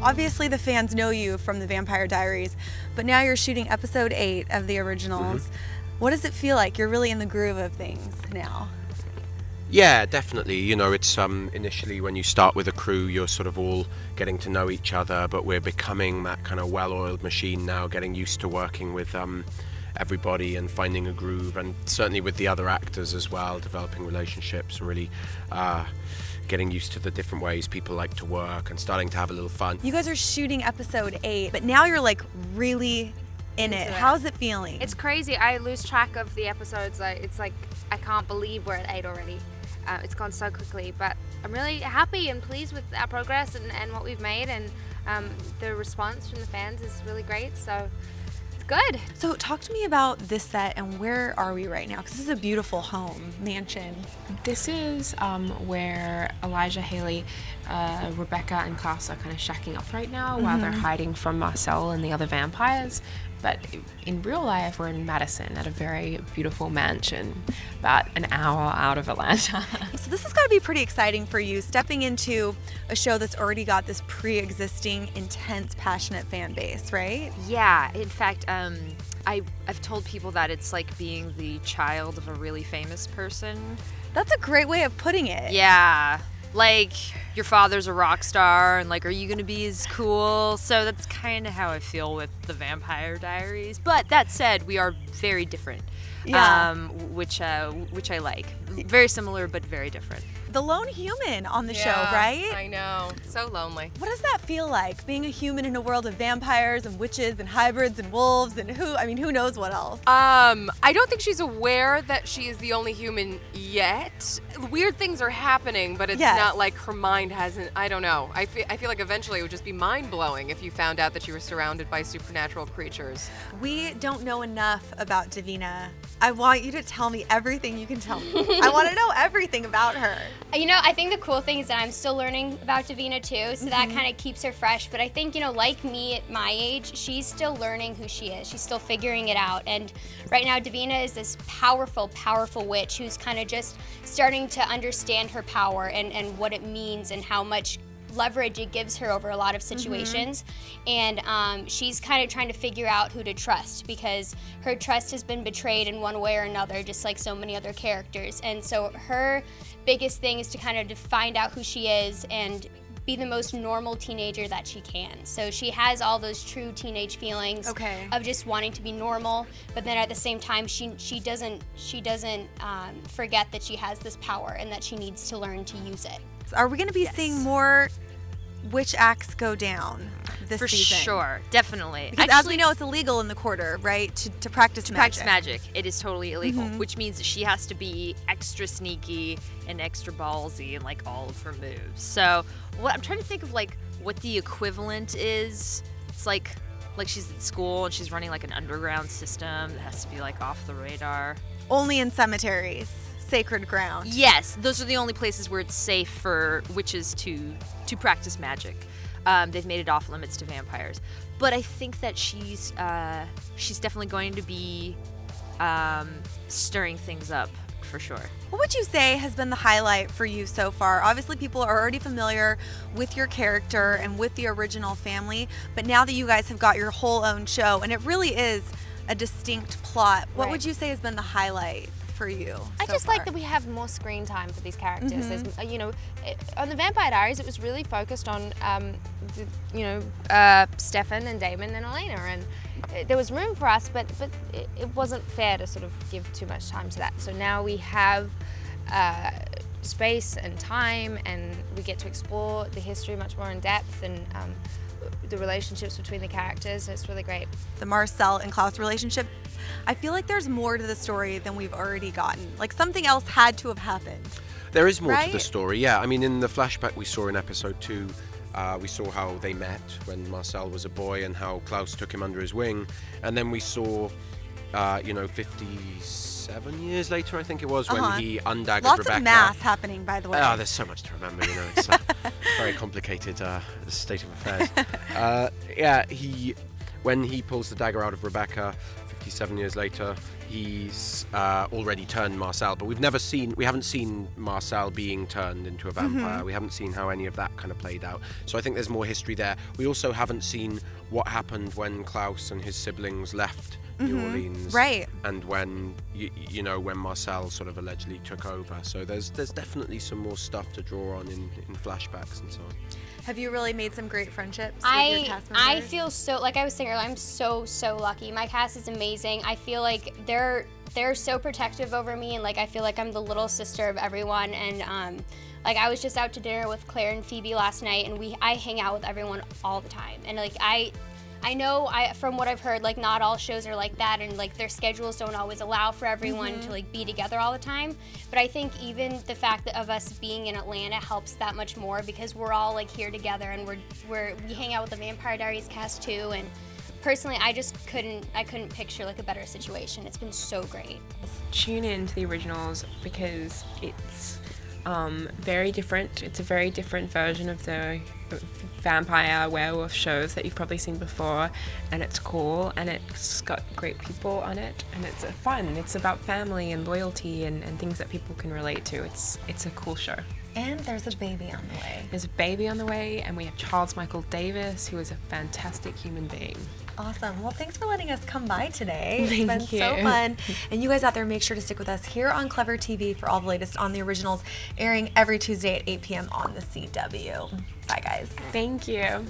obviously the fans know you from the Vampire Diaries, but now you're shooting episode 8 of the originals. What does it feel like? You're really in the groove of things now. Yeah, definitely. You know, it's initially when you start with a crew, you're sort of all getting to know each other, but we're becoming that kind of well-oiled machine now, getting used to working with everybody and finding a groove, and certainly with the other actors as well, developing relationships and really getting used to the different ways people like to work and starting to have a little fun. You guys are shooting episode 8, but now you're like really in it. How's it feeling? It's crazy. I lose track of the episodes. It's like I can't believe we're at 8 already. It's gone so quickly, but I'm really happy and pleased with our progress and what we've made, and the response from the fans is really great, so it's good. So talk to me about this set and where are we right now? Because this is a beautiful home, mansion. This is where Elijah, Haley, Rebecca and KLAUS are kind of shacking up right now while they're hiding from Marcel and the other vampires. But in real life, we're in Madison at a very beautiful mansion, about an hour out of Atlanta. So this has got to be pretty exciting for you, stepping into a show that's already got this pre-existing, intense, passionate fan base, right? Yeah, in fact, I've told people that it's like being the child of a really famous person. That's a great way of putting it. Yeah. Like, your father's a rock star, and like, are you gonna be as cool? So that's kind of how I feel with the Vampire Diaries. But that said, we are very different, which I like. Very similar, but very different. The lone human on the show, right? I know. So lonely. What does that feel like, being a human in a world of vampires and witches and hybrids and wolves and who knows what else? I don't think she's aware that she is the only human yet. Weird things are happening, but it's not like her mind hasn't, I don't know. I feel like eventually it would just be mind-blowing if you found out that you were surrounded by supernatural creatures. We don't know enough about Davina. I want you to tell me everything you can tell me. I want to know everything about her. You know, I think the cool thing is that I'm still learning about Davina too, so that kind of keeps her fresh. But I think, you know, like me at my age, she's still learning who she is. She's still figuring it out. And right now, Davina is this powerful, powerful witch who's kind of just starting to understand her power and what it means and how much leverage it gives her over a lot of situations. And she's kind of trying to figure out who to trust, because her trust has been betrayed in one way or another, just like so many other characters. And so her biggest thing is to kind of find out who she is and be the most normal teenager that she can. So she has all those true teenage feelings of just wanting to be normal, but then at the same time she doesn't forget that she has this power and that she needs to learn to use it. Are we going to be seeing more witch acts go down this season? For sure, definitely. Because as we know, it's illegal in the quarter, right, to practice magic. Practice magic. It is totally illegal, which means that she has to be extra sneaky and extra ballsy in like all of her moves. So what I'm trying to think of, like, what the equivalent is. It's like she's at school and she's running like an underground system that has to be like off the radar. Only in cemeteries. Sacred ground. Yes, those are the only places where it's safe for witches to practice magic. They've made it off limits to vampires. But I think that she's definitely going to be stirring things up for sure. What would you say has been the highlight for you so far? Obviously, people are already familiar with your character and with the original family, but now that you guys have got your whole own show, and it really is a distinct plot, what would you say has been the highlight for you? I just like that we have more screen time for these characters. There's, you know, on the Vampire Diaries, it was really focused on, Stefan and Damon and Elena, and there was room for us, but it wasn't fair to sort of give too much time to that. So now we have space and time, and we get to explore the history much more in depth, and the relationships between the characters. It's really great. The Marcel and KLAUS relationship, I feel like there's more to the story than we've already gotten. Like, something else had to have happened. There is more to the story, yeah. I mean, in the flashback we saw in episode 2, we saw how they met when Marcel was a boy and how KLAUS took him under his wing. And then we saw, 57 years later, I think it was, when he undaggered Rebecca. Lots of math happening, by the way. Oh, there's so much to remember, you know. It's very complicated state of affairs. When he pulls the dagger out of Rebecca 27 years later, he's already turned Marcel, but we haven't seen Marcel being turned into a vampire. We haven't seen how any of that kind of played out. So I think there's more history there. We also haven't seen what happened when KLAUS and his siblings left New Orleans, right? And when you know, when Marcel sort of allegedly took over. So there's definitely some more stuff to draw on in flashbacks and so on. Have you really made some great friendships with your cast members? I feel so, like I was saying earlier, I'm so lucky. My cast is amazing. I feel like they're so protective over me, and like I feel like I'm the little sister of everyone. And like I was just out to dinner with Claire and Phoebe last night, and I hang out with everyone all the time. And like I know from what I've heard, like not all shows are like that, and like their schedules don't always allow for everyone to like be together all the time. But I think even the fact of us being in Atlanta helps that much more, because we're all like here together, and we hang out with the Vampire Diaries cast too. And personally, I couldn't picture like a better situation. It's been so great. Tune in to the originals because it's very different. It's a very different version of the vampire werewolf shows that you've probably seen before, and it's cool, and it's got great people on it, and it's fun. It's about family and loyalty and things that people can relate to. It's a cool show. And there's a baby on the way. There's a baby on the way, and we have Charles Michael Davis, who is a fantastic human being. Awesome. Well, thanks for letting us come by today. Thank It's been you. so fun. And you guys out there, make sure to stick with us here on Clevver TV for all the latest on the originals, airing every Tuesday at 8 p.m. on the CW. Bye, guys. Thank you.